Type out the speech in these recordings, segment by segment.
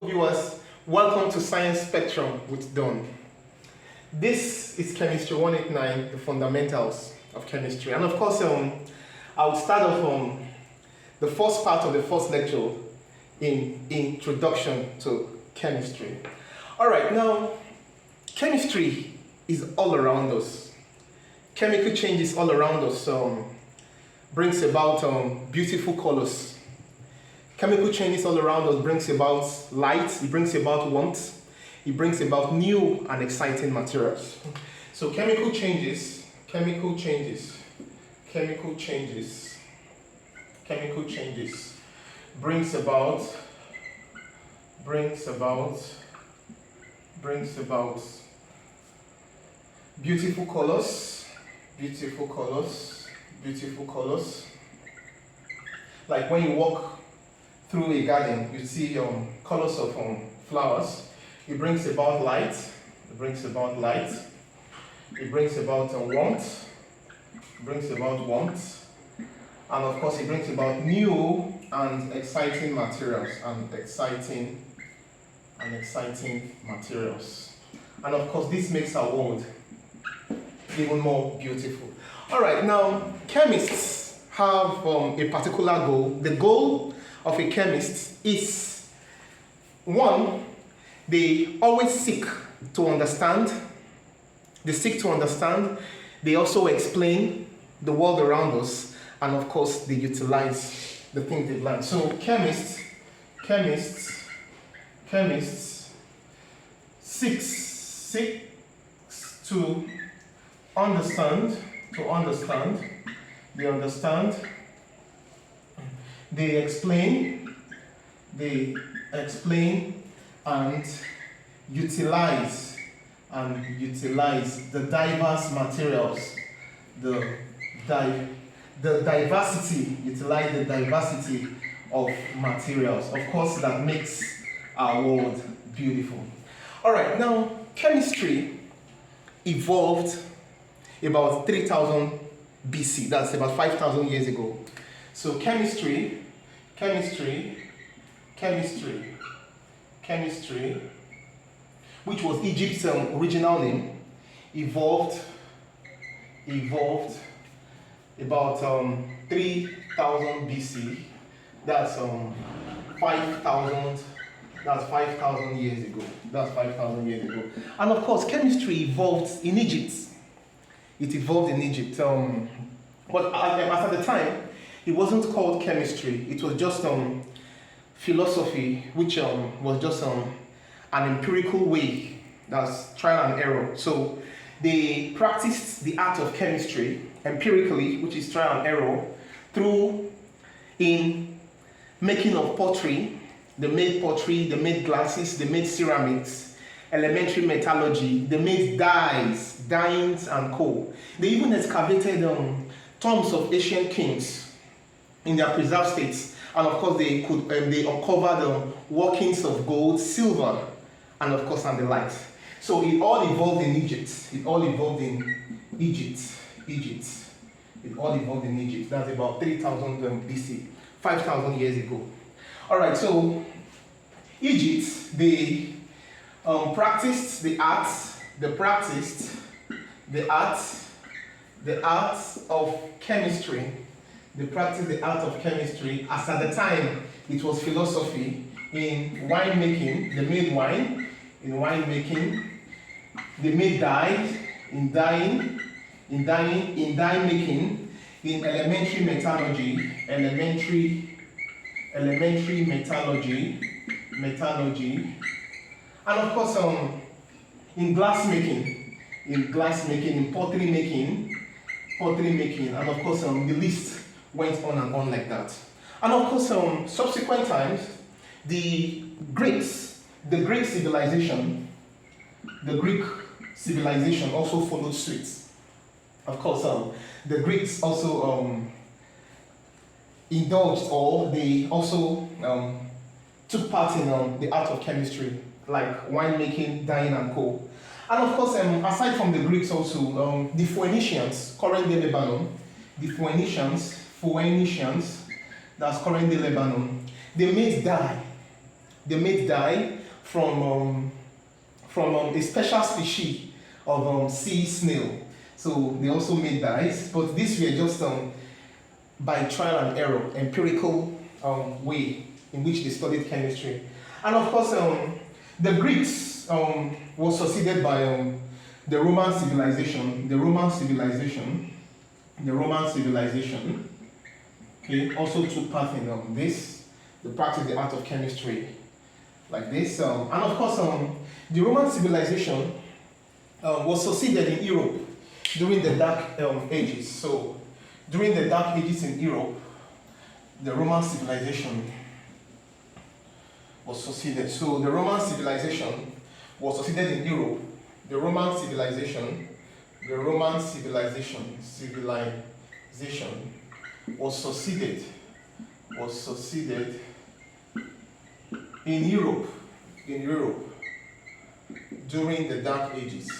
Viewers, welcome to Science Spectrum with Don. This is Chemistry 189, the fundamentals of chemistry. And of course, I will start off the first part of the first lecture in Introduction to Chemistry. Alright, now, chemistry is all around us. Chemical changes all around us brings about beautiful colors. Chemical changes all around us brings about light, it brings about warmth, it brings about new and exciting materials. So chemical changes brings about beautiful colors. Like when you walk through a garden, you see colors of flowers. It brings about light. It brings about warmth. And of course, it brings about new and exciting materials. And of course, this makes our world even more beautiful. All right, now chemists have a particular goal. The goal of a chemist is, one, they always seek to understand. They also explain the world around us, and of course they utilize the things they've learned. So chemists seek to understand, they explain and utilize the diverse materials, utilize the diversity of materials, of course, that makes our world beautiful. All right, now chemistry evolved about 3000 BC, that's about 5,000 years ago. So chemistry, which was Egypt's original name, evolved about 3000 BC. That's 5,000 years ago. And of course, chemistry evolved in Egypt. But at the time, it wasn't called chemistry. It was just philosophy, which was just an empirical way. That's trial and error. So they practiced the art of chemistry empirically, which is trial and error, in making of pottery. They made pottery, they made glasses, they made ceramics, elementary metallurgy, they made dyes and coal. They even excavated tombs of ancient kings in their preserved states, and of course they uncovered the workings of gold, silver, and of course and the like. So it all evolved in Egypt. That's about 3000 BC, 5,000 years ago. All right, so Egypt, they practiced the art of chemistry. They practiced the art of chemistry, as at the time it was philosophy. In winemaking, they made wine. In winemaking, they made dyes. In dye making, in elementary metallurgy, and of course in glass making, in pottery making, and of course the list went on and on like that. And of course subsequent times, the Greek civilization also followed suit. Of course the Greeks also indulged, or they also took part in the art of chemistry, like winemaking, dyeing and coal. And of course, aside from the Greeks also, the Phoenicians, currently Lebanon, Phoenicians, that's currently Lebanon, they made dye. they made dye from a special species of sea snail. So they also made dyes, but these were just by trial and error, empirical way in which they studied chemistry. And of course, the Greeks was succeeded by the Roman civilization. The Roman civilization, okay, also took part in this, the practice, the art of chemistry, like this. And of course, the Roman civilization was succeeded in Europe during the Dark Ages. So, during the Dark Ages in Europe, the Roman civilization was succeeded. So, the Roman civilization was succeeded in Europe. The Roman civilization was succeeded in Europe during the Dark Ages.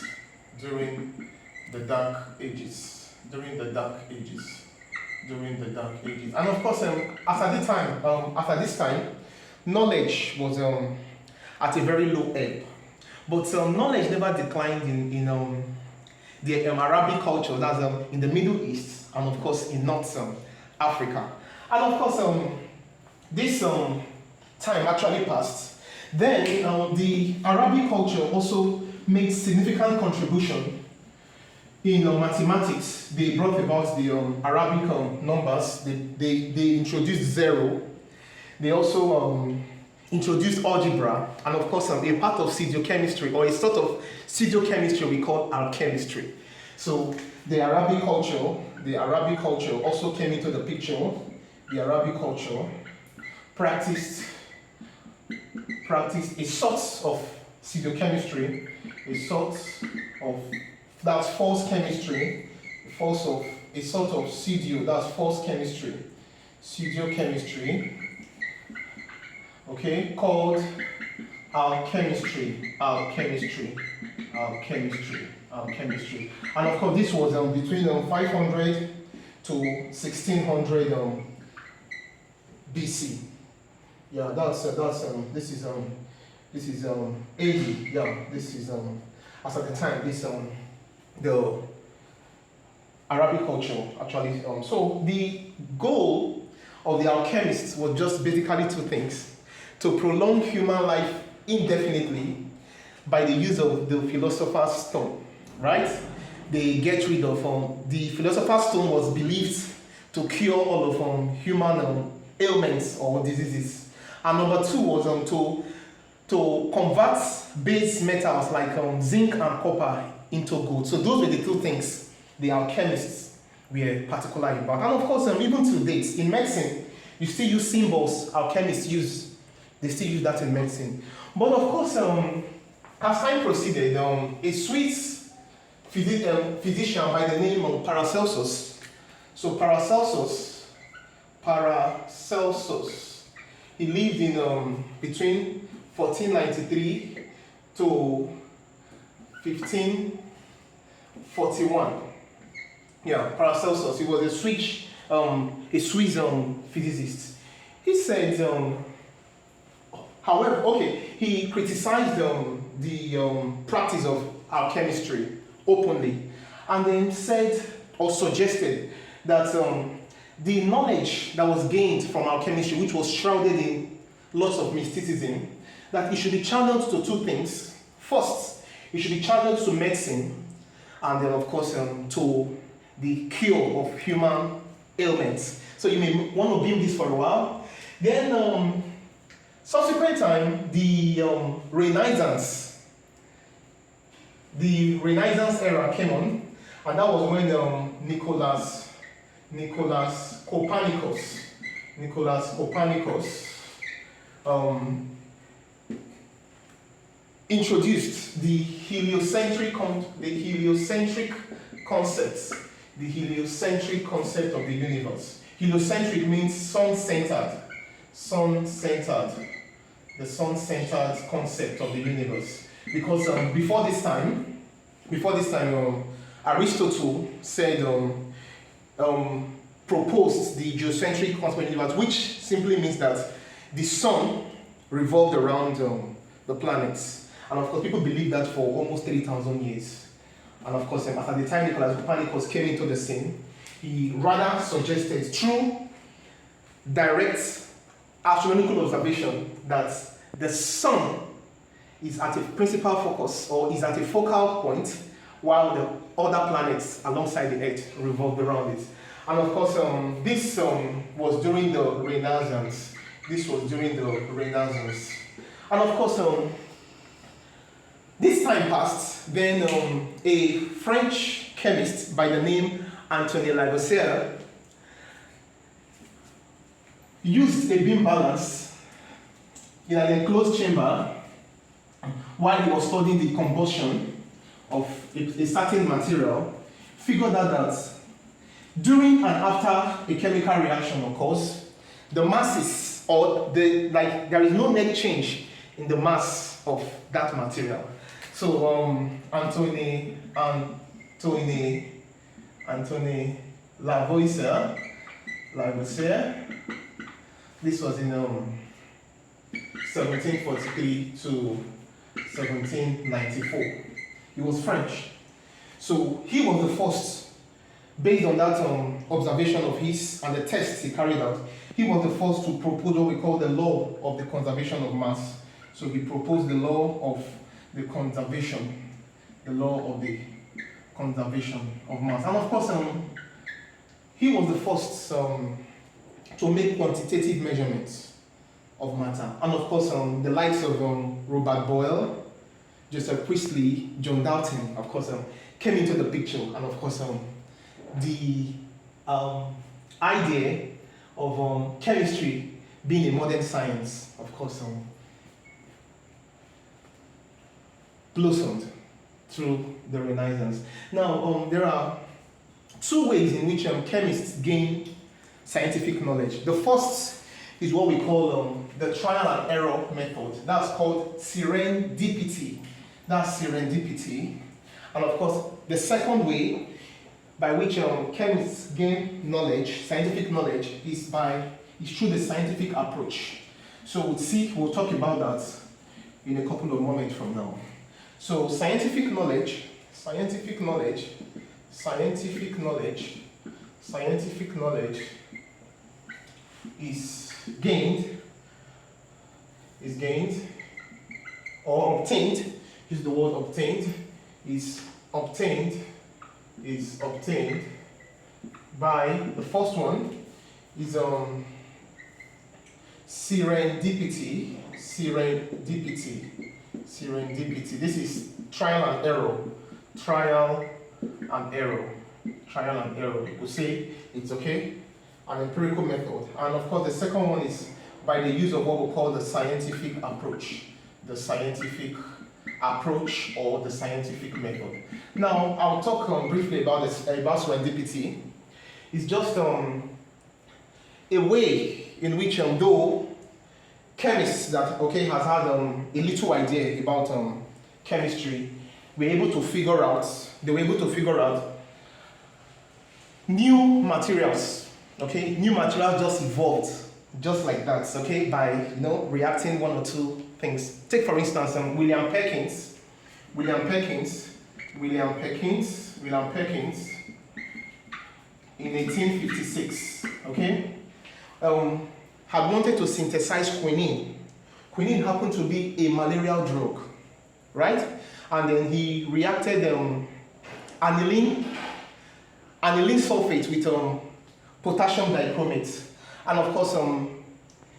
And of course, after this time, knowledge was at a very low ebb. But knowledge never declined in the Arabic culture, that's in the Middle East, and of course in North Africa. And of course, this time actually passed. Then the Arabic culture also made significant contribution in mathematics. They brought about the Arabic numbers. They introduced zero. They also introduced algebra, and of course a part of pseudochemistry, or a sort of pseudochemistry we call alchemistry. So the Arabic culture also came into the picture. The Arabic culture practiced a sort of pseudochemistry, a sort of that's false chemistry, a sort of pseudo, that's false chemistry, pseudochemistry, okay, called alchemistry. And of course, this was between 500 to 1600 BC. Yeah, this is AD. Yeah, this is as at the time the Arabic culture actually. So the goal of the alchemists was just basically two things: to prolong human life indefinitely by the use of the philosopher's stone, right? They get rid of the philosopher's stone was believed to cure all of human ailments or diseases. And number two was to convert base metals like zinc and copper into gold. So those were the two things the alchemists were particular about. And of course, even to date, in medicine, you still use symbols alchemists use. They still use that in medicine. But of course, as time proceeded, a Swiss physician by the name of Paracelsus. So Paracelsus, he lived in between 1493 to 1541. Yeah, Paracelsus. He was a Swiss physicist. He said, however, he criticized the practice of alchemistry openly, and then said or suggested that the knowledge that was gained from alchemistry, which was shrouded in lots of mysticism, that it should be channeled to two things. First, it should be channeled to medicine, and then of course to the cure of human ailments. So you may want to beam this for a while. Then subsequent time, the Renaissance era came on, and that was when Nicholas Copernicus introduced the heliocentric concept of the universe. Heliocentric means sun-centered, the sun-centered concept of the universe. Because before this time, Aristotle said proposed the geocentric concept of the universe, which simply means that the sun revolved around the planets. And of course, people believed that for almost 3,000 years. And of course, at the time Nicholas Copernicus came into the scene, he rather suggested through direct astronomical observation that the sun is at a principal focus, or is at a focal point, while the other planets alongside the Earth revolved around it. And of course, this was during the Renaissance. And of course, this time passed, then a French chemist by the name Antoine Lavoisier used a beam balance in an enclosed chamber while he was studying the combustion of a certain material, figured out that during and after a chemical reaction occurs, the masses, or there is no net change in the mass of that material. So Antoine Lavoisier, this was in 1743 to 1794. He was French. So he was the first, based on that observation of his and the tests he carried out, he was the first to propose what we call the law of the conservation of mass. So he proposed the law of the conservation of mass. And of course, he was the first to make quantitative measurements of matter. And of course, the likes of Robert Boyle, Joseph Priestley, John Dalton, of course, came into the picture. And of course, the idea of chemistry being a modern science, of course, blossomed through the Renaissance. Now, there are two ways in which chemists gain scientific knowledge. The first is what we call the trial and error method. That's called serendipity. And of course, the second way by which chemists gain knowledge, scientific knowledge, is through the scientific approach. So we'll talk about that in a couple of moments from now. So scientific knowledge is gained or obtained. Use the word obtained. Is obtained by, the first one is serendipity. This is trial and error. We say it's okay, an empirical method. And of course, the second one is by the use of what we call the scientific approach. Or the scientific method. Now, I'll talk briefly about serendipity. It's just a way in which, though chemists that has had a little idea about chemistry, they were able to figure out new materials. New materials just evolved, just like that. By reacting one or two things. Take for instance, William Perkins in 1856, had wanted to synthesize quinine. Quinine happened to be a malarial drug, right? And then he reacted aniline sulfate with potassium dichromate. And of course,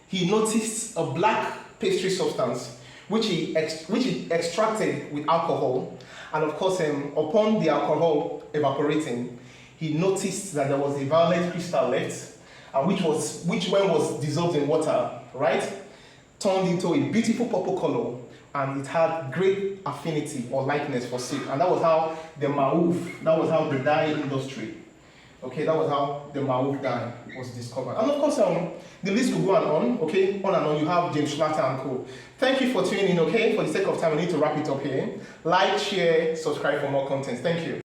he noticed a black pastry substance which he extracted with alcohol. And of course, upon the alcohol evaporating, he noticed that there was a violet crystal left, and which when was dissolved in water, right, turned into a beautiful purple color, and it had great affinity or likeness for silk. And that was how the dye industry, that was how the Maouf dye was discovered. And of course, the list could go on, on and on. You have James Schlatter and co. Thank you for tuning in, For the sake of time, I need to wrap it up here. Like, share, subscribe for more content. Thank you.